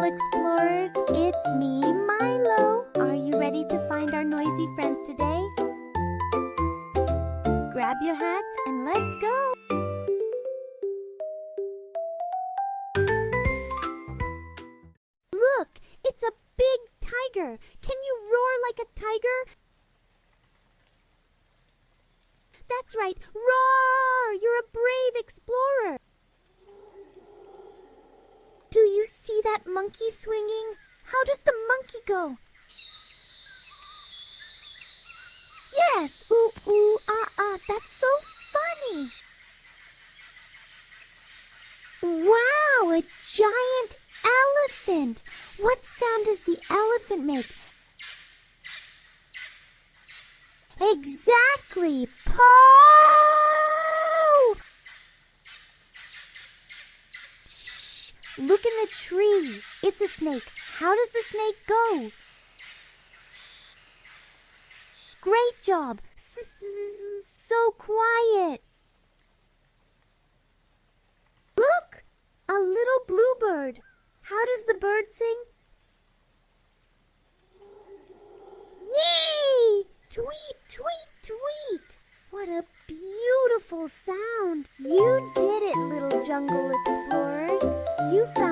Explorers, it's me, Milo. Are you ready to find our noisy friends today? Grab your hats and let's go! Look, it's a big tiger. Can you roar like a tiger? That's right, roar! You're a brave explorer. Do you see that monkey swinging? How does the monkey go? Yes! Ooh, ooh, ah, ah. That's so funny. Wow, a giant elephant. What sound does the elephant make? Exactly. Paw! Shh. Look in the tree. It's a snake. How does the snake go? Great job. So quiet. Look, a little bluebird. How does the bird sing? Yay! Tweet, tweet, tweet. What a beautiful sound. You did it, little jungle explorers. You found